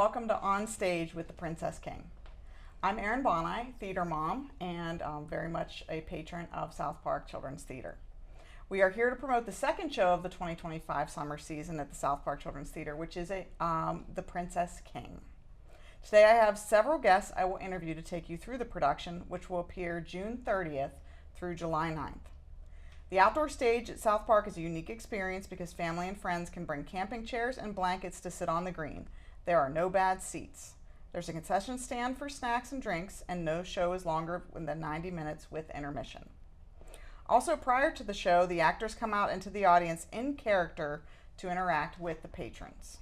welcome to On Stage with the Princess King. I'm Erin Boni, theater mom, and very much a patron of South Park Children's Theater. We are here to promote the second show of the 2025 summer season at the South Park Children's Theater, which is The Princess King. Today I have several guests I will interview to take you through the production, which will appear June 30th through July 9th. The outdoor stage at South Park is a unique experience because family and friends can bring camping chairs and blankets to sit on the green. There are no bad seats. There's a concession stand for snacks and drinks, and no show is longer than 90 minutes with intermission. Also, prior to the show, the actors come out into the audience in character to interact with the patrons.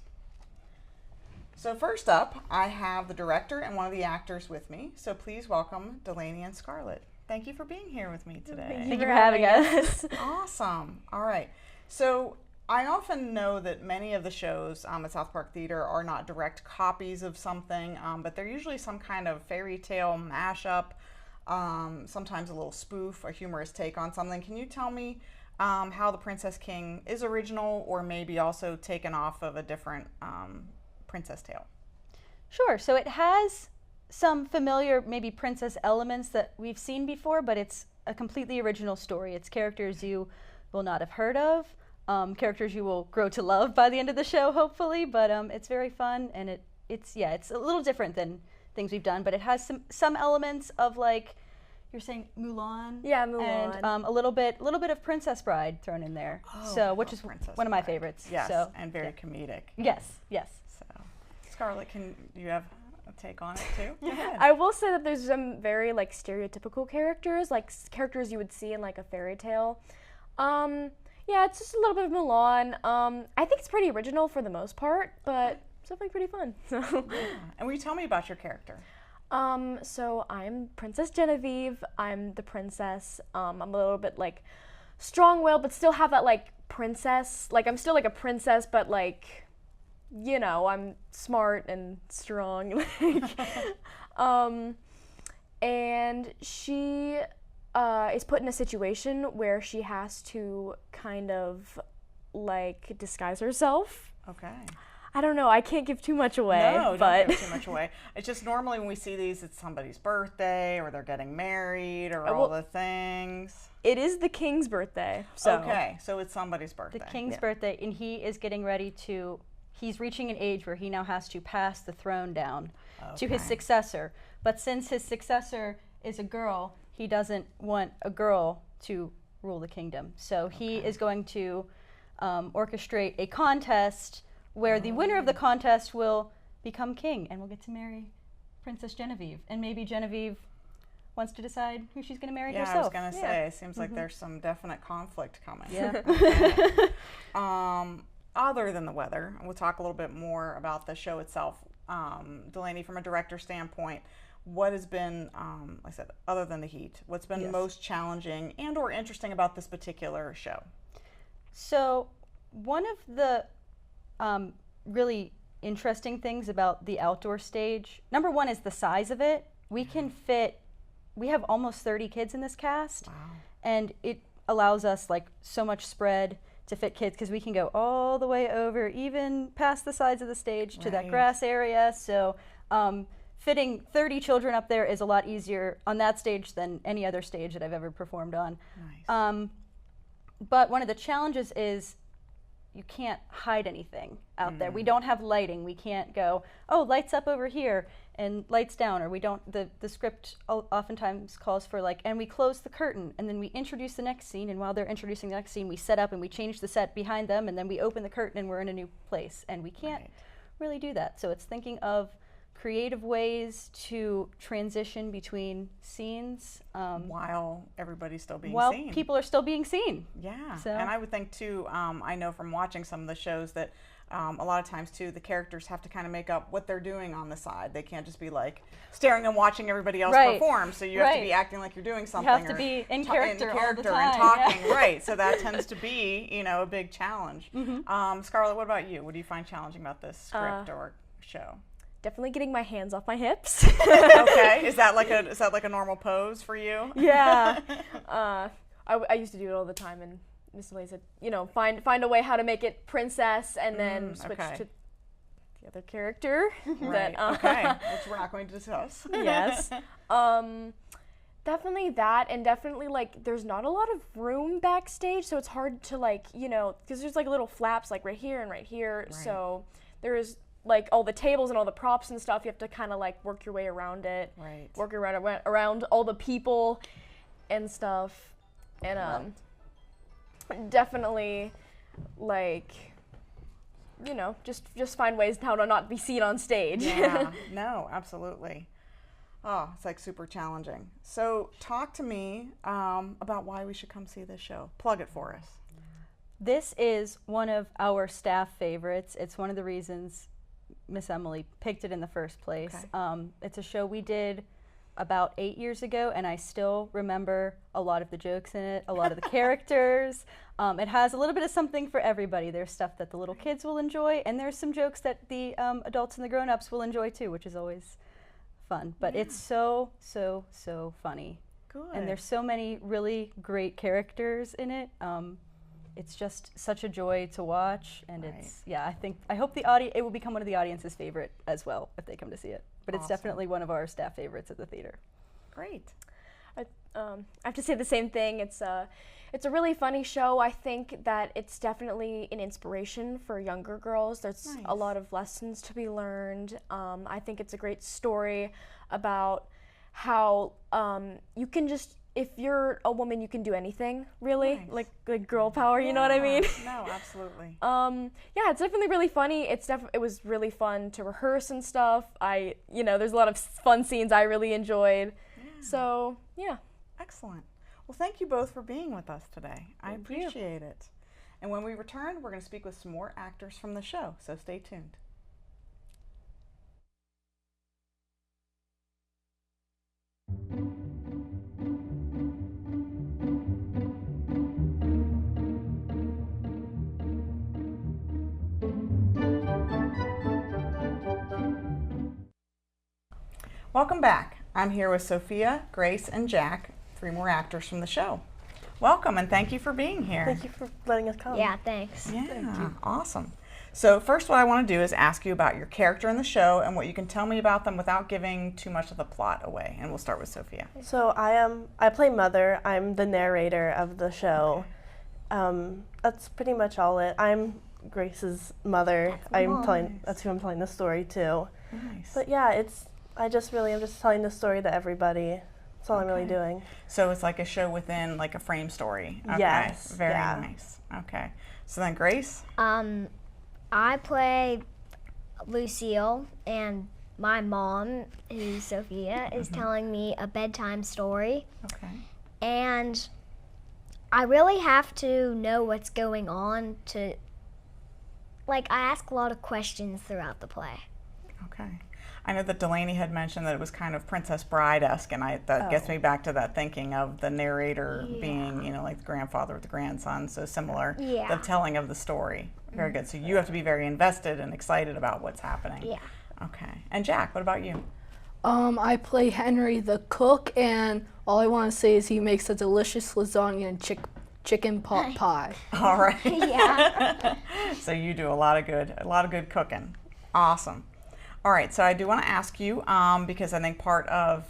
So first up, I have the director and one of the actors with me. So please welcome Delaney and Scarlett. Thank you for being here with me today. Thank you for having us. Awesome. All right. So I often know that many of the shows at South Park Theater are not direct copies of something, but they're usually some kind of fairy tale mashup, sometimes a little spoof, a humorous take on something. Can you tell me how The Princess King is original or maybe also taken off of a different princess tale? Sure. So it has some familiar, maybe princess elements that we've seen before, but it's a completely original story. It's characters you will not have heard of, characters you will grow to love by the end of the show, hopefully. But it's very fun, and it's a little different than things we've done, but it has some elements of, like you're saying, Mulan. Yeah, Mulan. And a little bit of Princess Bride thrown in there. Oh, which is Princess one of my Bride. favorites. Yes, so, and very comedic. Yes. So, Scarlett, do you have a take on it too? Go ahead. I will say that there's some very stereotypical characters, characters you would see in a fairy tale. Yeah, it's just a little bit of Mulan. I think it's pretty original for the most part, but it's definitely pretty fun. So. Yeah. And will you tell me about your character? So I'm Princess Genevieve. I'm the princess. I'm a little bit strong-willed, but still have that princess. I'm still a princess, but I'm smart and strong. And she is put in a situation where she has to kind of disguise herself. Okay. I don't know. I can't give too much away. No, but don't give too much away. It's just normally when we see these, it's somebody's birthday or they're getting married or all the things. It is the king's birthday. So. Okay, so it's somebody's birthday. The king's birthday, and he is getting ready to. He's reaching an age where he now has to pass the throne down to his successor. But since his successor is a girl, he doesn't want a girl to rule the kingdom. So he is going to orchestrate a contest where the winner of the contest will become king and will get to marry Princess Genevieve. And maybe Genevieve wants to decide who she's going to marry herself. I was going to say, it seems like there's some definite conflict coming. Yeah. Okay. Other than the weather, and we'll talk a little bit more about the show itself. Delaney, from a director standpoint, what has been, like I said, other than the heat, what's been most challenging and or interesting about this particular show? So one of the really interesting things about the outdoor stage, number one is the size of it. We have almost 30 kids in this cast. Wow. And it allows us so much spread to fit kids because we can go all the way over, even past the sides of the stage to that grass area. So fitting 30 children up there is a lot easier on that stage than any other stage that I've ever performed on. Nice. But one of the challenges is you can't hide anything out there. We don't have lighting. We can't go, oh, lights up over here and lights down, or we don't, the script oftentimes calls for and we close the curtain and then we introduce the next scene, and while they're introducing the next scene, we set up and we change the set behind them, and then we open the curtain and we're in a new place, and we can't really do that. So it's thinking of creative ways to transition between scenes while everybody's still being while seen. People are still being seen. Yeah, So. and I would think too, I know from watching some of the shows that a lot of times too, the characters have to kind of make up what they're doing on the side. They can't just be staring and watching everybody else perform. So you have to be acting like you're doing something. You have to be in character all the time. And talking, right. So that tends to be, a big challenge. Scarlett, what about you? What do you find challenging about this script or show? Definitely getting my hands off my hips. Okay, is that like a normal pose for you? Yeah, I used to do it all the time, and Miss Lee said, find a way how to make it princess, and then switch to the other character. Right. Okay. Which we're not going to discuss. Yes. Definitely that, and definitely like there's not a lot of room backstage, so it's hard to like, you know, because there's like little flaps like right here and right here. Right. So there's like all the tables and all the props and stuff. You have to kind of like work your way around it. Right. Work around all the people and stuff, and definitely like, you know, just find ways how to not be seen on stage. Yeah. No, absolutely. Oh, it's like super challenging. So talk to me about why we should come see this show. Plug it for us. This is one of our staff favorites. It's one of the reasons Miss Emily picked it in the first place. Okay. It's a show we did about 8 years ago, and I still remember a lot of the jokes in it, a lot of the characters. It has a little bit of something for everybody. There's stuff that the little kids will enjoy, and there's some jokes that the adults and the grown-ups will enjoy too, which is always fun. But it's so funny. Good. And there's so many really great characters in it. It's just such a joy to watch, and Right. I hope it will become one of the audience's favorite as well if they come to see it. But it's Awesome. definitely one of our staff favorites at the theater. Great. I have to say the same thing. It's a really funny show. I think that it's definitely an inspiration for younger girls. There's Nice. a lot of lessons to be learned. I think it's a great story about how you can just, if you're a woman, you can do anything, really. Nice. Like girl power, you know what I Yeah. mean? No, absolutely. Yeah, it's definitely really funny. It was really fun to rehearse and stuff. There's a lot of fun scenes I really enjoyed. Yeah. So, yeah. Excellent. Well, thank you both for being with us today. I Thank you. appreciate it. And when we return, we're going to speak with some more actors from the show, so stay tuned. Welcome back. I'm here with Sophia, Grace, and Jack, 3 more actors from the show. Welcome, and thank you for being here. Thank you for letting us come. Yeah, thanks. Yeah, awesome. So first what I want to do is ask you about your character in the show and what you can tell me about them without giving too much of the plot away. And we'll start with Sophia. So I play Mother. I'm the narrator of the show. That's pretty much all it. I'm Grace's mother. That's who I'm telling the story to. Nice. But yeah, I'm just telling the story to everybody. That's all I'm really Okay. doing. So it's like a show within like a frame story. Okay. Yes, Very yeah. nice. Okay. So then Grace? I play Lucille, and my mom, who's Sophia, is telling me a bedtime story, Okay. and I really have to know what's going on to, I ask a lot of questions throughout the play. Okay. I know that Delaney had mentioned that it was kind of Princess Bride-esque, and that gets me back to that thinking of the narrator being, like the grandfather with the grandson, so similar. Yeah. The telling of the story. Very good. So you have to be very invested and excited about what's happening. Yeah. Okay. And Jack, what about you? I play Henry the cook, and all I want to say is he makes a delicious lasagna and chicken pot pie. All right. Yeah. So you do a lot of good cooking. Awesome. All right, so I do want to ask you, because I think part of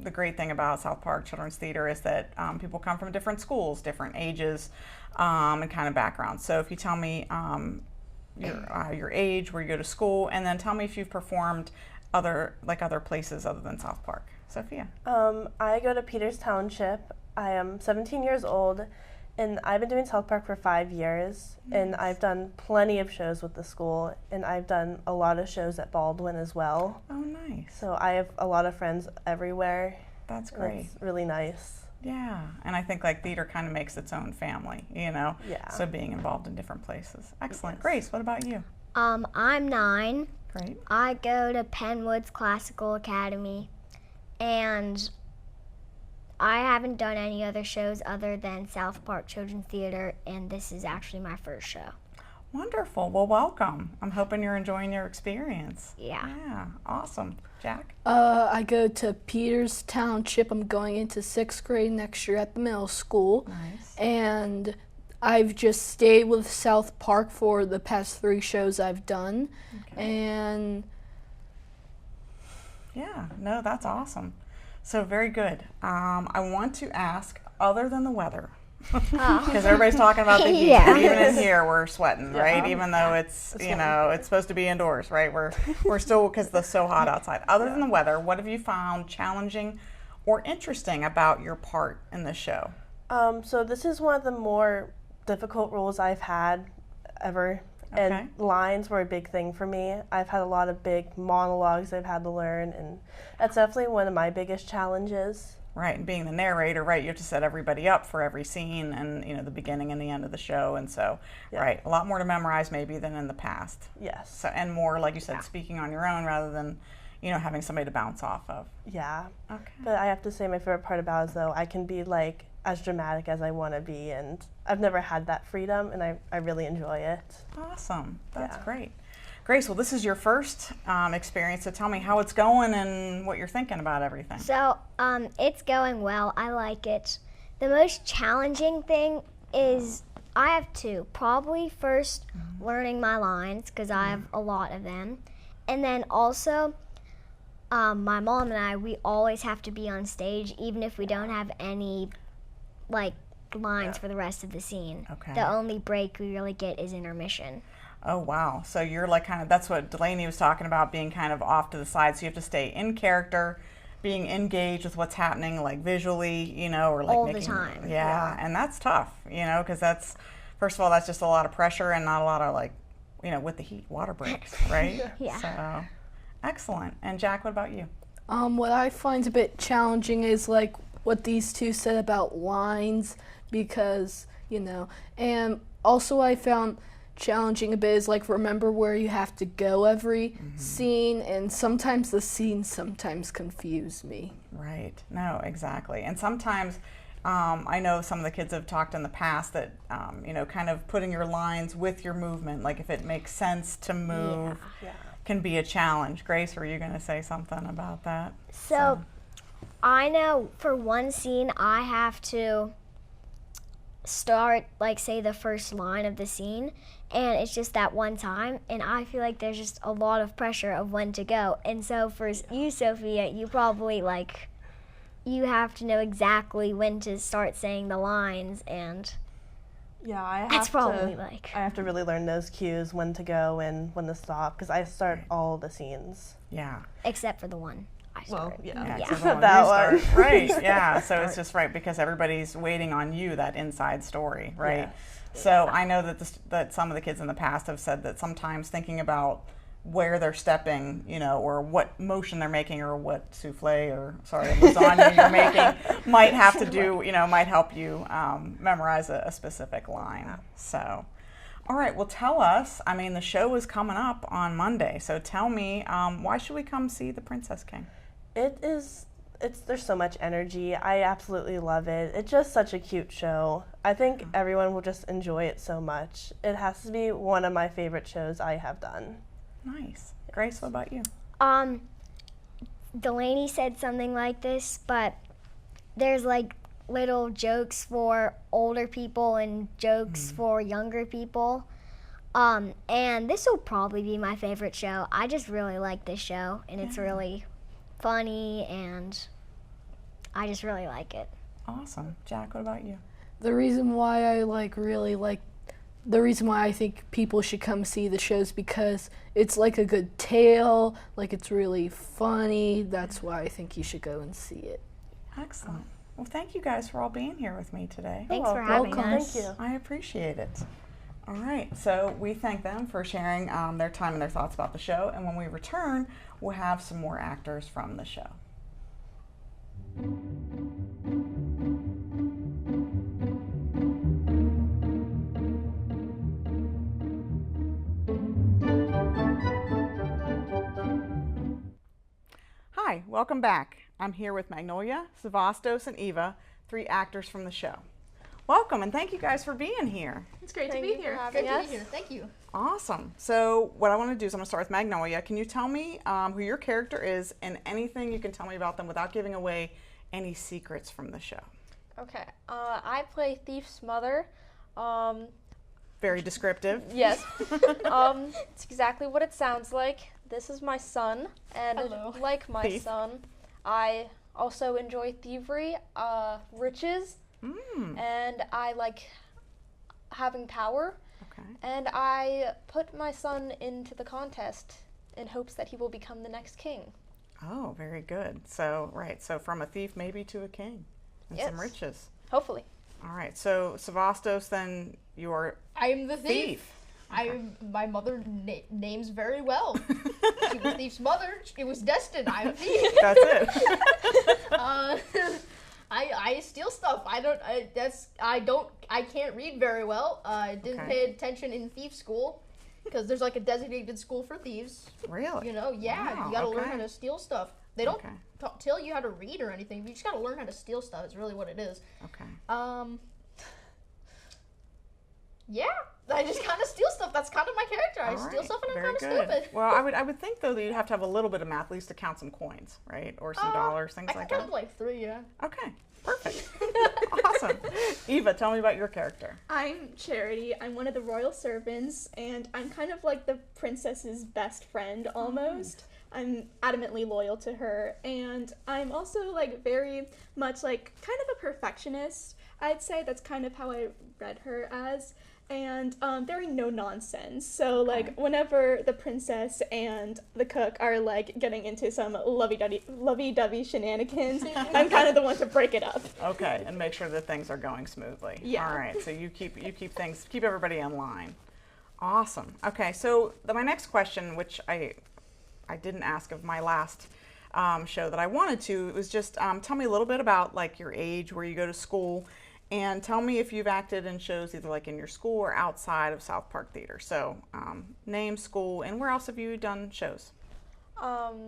the great thing about South Park Children's Theater is that people come from different schools, different ages, and kind of backgrounds. So if you tell me your age, where you go to school, and then tell me if you've performed other places other than South Park. Sophia. I go to Peters Township. I am 17 years old, and I've been doing South Park for 5 years, and I've done plenty of shows with the school, and I've done a lot of shows at Baldwin as well. Oh, nice. So I have a lot of friends everywhere. That's and great. It's really nice. Yeah, and I think theater kind of makes its own family, Yeah. So being involved in different places. Excellent. Yes. Grace, what about you? I'm 9. Great. I go to Penwoods Classical Academy, and I haven't done any other shows other than South Park Children's Theater, and this is actually my first show. Wonderful. Well, welcome. I'm hoping you're enjoying your experience. Yeah. Yeah, awesome. Jack? I go to Peters Township. I'm going into 6th grade next year at the middle school. Nice. And I've just stayed with South Park for the past 3 shows I've done. And yeah, no, that's awesome. So very good. I want to ask, other than the weather, because everybody's talking about the heat. Yeah. Even in here, we're sweating, right? Even though it's it's supposed to be indoors, right? We're still, because it's so hot outside. Other than the weather, what have you found challenging or interesting about your part in the show? So this is one of the more difficult roles I've had ever. And lines were a big thing for me. I've had a lot of big monologues I've had to learn, and that's definitely one of my biggest challenges. Right, and being the narrator, right, you have to set everybody up for every scene and, the beginning and the end of the show, and so, right, a lot more to memorize maybe than in the past. Yes. So, and more, like you said, speaking on your own rather than, having somebody to bounce off of. Yeah. Okay. But I have to say my favorite part about it is, though, I can be, as dramatic as I want to be, and I've never had that freedom, and I really enjoy it. Awesome. That's great. Grace, well, this is your first experience, so tell me how it's going and what you're thinking about everything. So, it's going well. I like it. The most challenging thing is I have 2. Probably first learning my lines, because I have a lot of them. And then also, my mom and I, we always have to be on stage, even if we don't have any, lines for the rest of the scene. Okay. The only break we really get is intermission. Oh, wow. So you're that's what Delaney was talking about, being kind of off to the side. So you have to stay in character, being engaged with what's happening, visually, or all making, the time. Yeah, and that's tough, because that's, first of all, that's just a lot of pressure and not a lot of with the heat, water breaks, right? Yeah. So, excellent. And Jack, what about you? what I find a bit challenging is what these 2 said about lines, because, and also I found challenging a bit is remember where you have to go every scene, and sometimes the scenes confuse me. Right. No, exactly. And sometimes I know some of the kids have talked in the past that kind of putting your lines with your movement, if it makes sense to move, can be a challenge. Grace, were you going to say something about that? So I know for one scene I have to start say the first line of the scene, and it's just that one time, and I feel like there's just a lot of pressure of when to go. And so for you, Sophia, you probably you have to know exactly when to start saying the lines, and Yeah, I that's probably I have to really learn those cues, when to go and when to stop, because I start all the scenes. Yeah. except for the one I started. Yeah. Yeah. So the one That you one. start- right. Yeah. So it's just right because everybody's waiting on you, that inside story, right? So I know that that some of the kids in the past have said that sometimes thinking about where they're stepping, or what motion they're making, or what souffle or lasagna you're making might have to do, might help you memorize a specific line. So, all right. Well, tell us. I mean, the show is coming up on Monday, so tell me, why should we come see The Princess King? There's so much energy. I absolutely love it. It's just such a cute show. I think everyone will just enjoy it so much. It has to be one of my favorite shows I have done. Nice. Grace, what about you? Delaney said something like this, but there's little jokes for older people and jokes for younger people. And this will probably be my favorite show. I just really like this show, and it's really funny, and I just really like it. Awesome. Jack, what about you? The reason why I the reason why I think people should come see the show is because it's a good tale, it's really funny. That's why I think you should go and see it. Excellent. Well, thank you guys for all being here with me today. Thanks for having welcome. us. Thank you. I appreciate it. All right, so we thank them for sharing their time and their thoughts about the show, and when we return, we'll have some more actors from the show. Hi, welcome back. I'm here with Magnolia, Sevastos, and Eva, 3 actors from the show. Welcome, and thank you guys for being here. It's great to be here. Great to be here. Thank you. Awesome. So what I want to do is I'm going to start with Magnolia. Can you tell me who your character is and anything you can tell me about them without giving away any secrets from the show? Okay. I play Thief's mother. Very descriptive. Yes. It's exactly what it sounds like. This is my son, and Hello. like my Thief. son, I also enjoy thievery, riches, and I like having power. Okay. And I put my son into the contest in hopes that he will become the next king. Oh, very good. So, right. So from a thief maybe to a king and some Yes. riches. Hopefully. All right. So Sevastos, then you are I am the thief. thief. My mother names very well. She was the thief's mother. It was destined. I'm a thief. That's it. I steal stuff. I can't read very well. I didn't Okay. pay attention in thief school because there's like a designated school for thieves. Really? You know, yeah, Wow, you gotta learn okay. how to steal stuff. They don't Okay. tell you how to read or anything. You just gotta learn how to steal stuff. It's really what it is. Okay. Yeah, I just kind of steal stuff. That's kind of my character. I All steal right. stuff and I'm Very kind of good. stupid. Well, I would think though that you'd have to have a little bit of math, at least to count some coins, right, or some dollars, things I like can that. count like 3, yeah. Okay. Perfect. Awesome. Eva, tell me about your character. I'm Charity. I'm one of the royal servants, and I'm kind of like the princess's best friend almost. I'm adamantly loyal to her, and I'm also like very much like kind of a perfectionist. I'd say that's kind of how I read her as. And very no nonsense. So like whenever the princess and the cook are like getting into some lovey-dovey shenanigans, I'm kind of the one to break it up. Okay, and make sure that things are going smoothly. Yeah. All right. So you keep everybody in line. Awesome. Okay. So my next question, which I didn't ask of my last show that I wanted to, it was just tell me a little bit about like your age, where you go to school. And tell me if you've acted in shows either like in your school or outside of South Park Theater. So name, school, and where else have you done shows? I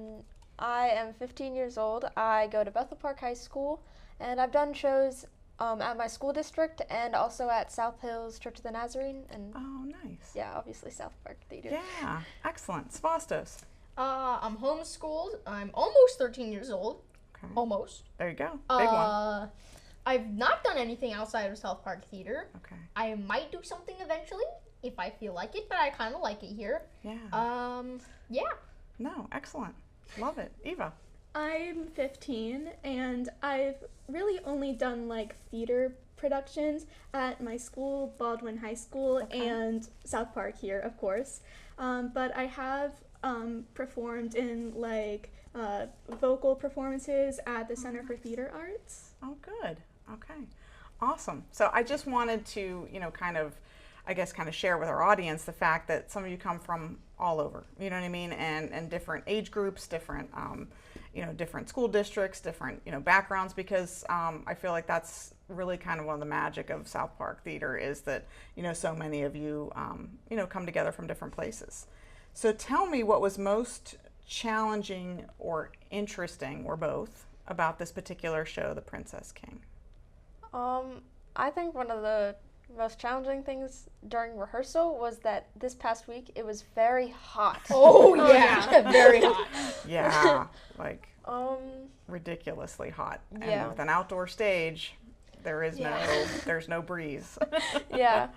am 15 years old. I go to Bethel Park High School, and I've done shows at my school district and also at South Hills Church of the Nazarene. And Oh, nice. yeah, obviously South Park Theater. Yeah, excellent. Sevastos. I'm homeschooled. I'm almost 13 years old. Okay. Almost. There you go. Big one. I've not done anything outside of South Park Theater. Okay. I might do something eventually if I feel like it, but I kind of like it here. Yeah. Yeah. No, excellent. Love it. Eva. I'm 15, and I've really only done like theater productions at my school, Baldwin High School, and South Park here, of course. But I have performed in like vocal performances at the Center for Theater Arts. Oh, good. Okay. Awesome. So I just wanted to, kind of share with our audience the fact that some of you come from all over, you know what I mean? And different age groups, different, different school districts, different, backgrounds, because I feel like that's really kind of one of the magic of South Park Theater is that, so many of you, come together from different places. So tell me what was most challenging or interesting, or both, about this particular show, The Princess King. I think one of the most challenging things during rehearsal was that this past week it was very hot. Oh yeah, very hot. Yeah, like ridiculously hot. Yeah. And with an outdoor stage, there's no breeze. Yeah.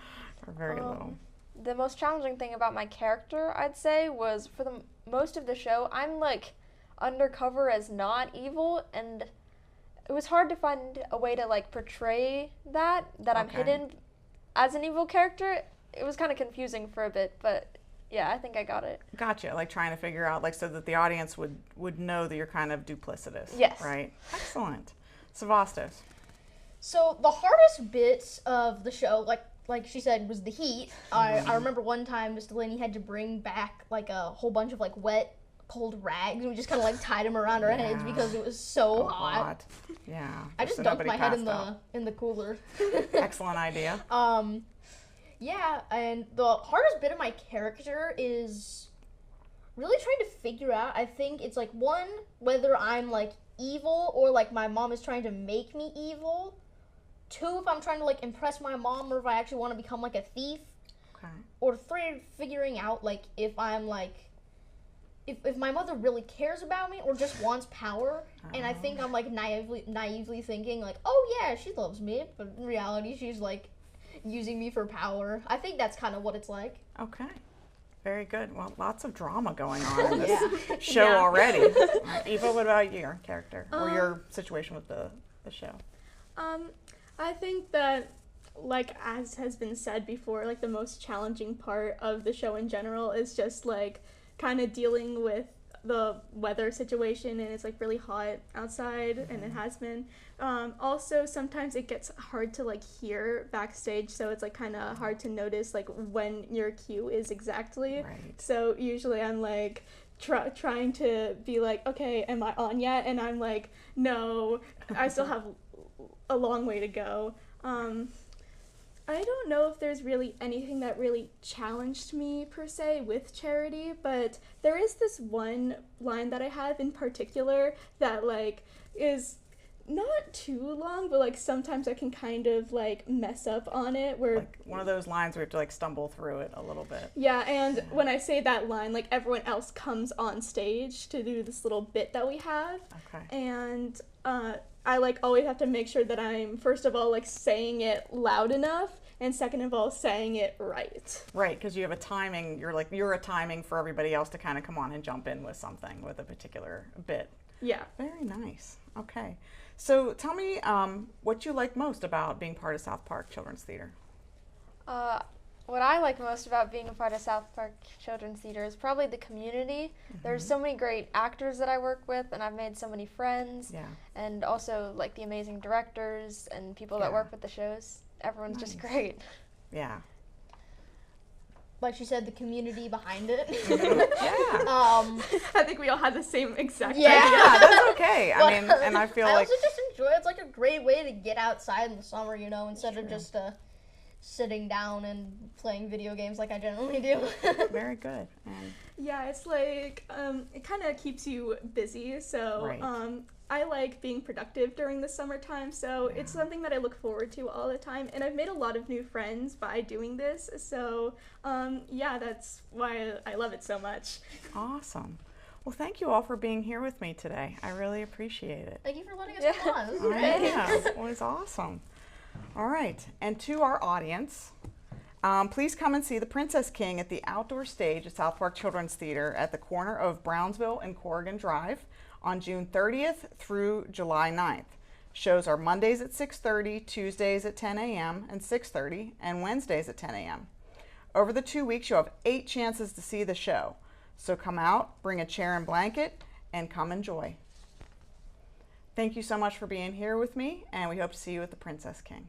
Or very little. The most challenging thing about my character, I'd say, was for the most of the show, I'm like undercover as not evil, and it was hard to find a way to like portray that I'm hidden as an evil character. It was kind of confusing for a bit, but yeah, I think I got it. Gotcha. Like trying to figure out, like, so that the audience would know that you're kind of duplicitous. Yes. Right. Excellent. Sevastos. So the hardest bits of the show, like she said, was the heat. I remember one time Miss Delaney had to bring back like a whole bunch of like wet, cold rags, and we just kind of like tied them around our heads because it was so hot. Yeah. I just so dunked my nobody head passed in the cooler. out. Excellent idea. Yeah, and the hardest bit of my character is really trying to figure out, I think it's like, one, whether I'm like evil or like my mom is trying to make me evil. Two, if I'm trying to like impress my mom or if I actually want to become like a thief. Okay. Or three, figuring out like if I'm like, if my mother really cares about me or just wants power. And I think I'm like naively thinking like, oh yeah, she loves me. But in reality, she's like, using me for power. I think that's kind of what it's like. Okay. Very good. Well, lots of drama going on in this show already. All right, Eva, what about your character or your situation with the show? I think that, like, as has been said before, like, the most challenging part of the show in general is just, like, kind of dealing with the weather situation, and it's, like, really hot outside, and it has been. Also, sometimes it gets hard to, like, hear backstage, so it's, like, kind of hard to notice, like, when your cue is exactly. Right. So usually I'm, like, trying to be like, okay, am I on yet? And I'm like, no, I still have a long way to go. I don't know if there's really anything that really challenged me per se with Charity, but there is this one line that I have in particular that, like, is not too long, but, like, sometimes I can kind of, like, mess up on it, where Like one of those lines where you have to, like, stumble through it a little bit. yeah, and when I say that line, like, everyone else comes on stage to do this little bit that we have. Okay. And I, like, always have to make sure that I'm, first of all, like, saying it loud enough, and second of all, saying it right. Right, because you have a timing, you're a timing for everybody else to kind of come on and jump in with something, with a particular bit. Yeah. Very nice. Okay. So tell me what you like most about being part of South Park Children's Theater. What I like most about being a part of South Park Children's Theater is probably the community. There's so many great actors that I work with, and I've made so many friends. Yeah. And also, like, the amazing directors and people that work with the shows. Everyone's just great. Yeah. Like she said, the community behind it. Yeah. I think we all had the same exact Yeah. idea. Yeah, that's okay. I mean, and I feel I like also just enjoy it's like a great way to get outside in the summer, you know, instead of just sitting down and playing video games like I generally do. very good. And Yeah, it's like, it kind of keeps you busy, so Right. I like being productive during the summertime, so it's something that I look forward to all the time, and I've made a lot of new friends by doing this, so yeah, that's why I love it so much. awesome. Well, thank you all for being here with me today. I really appreciate it. Thank you for letting us come on. This is great. Yeah, it was awesome. All right, and to our audience, please come and see The Princess King at the outdoor stage at South Park Children's Theater at the corner of Brownsville and Corrigan Drive on June 30th through July 9th. Shows are Mondays at 6:30, Tuesdays at 10 a.m. and 6:30, and Wednesdays at 10 a.m. Over the 2 weeks, you'll have 8 chances to see the show. So come out, bring a chair and blanket, and come enjoy. Thank you so much for being here with me, and we hope to see you at The Princess King.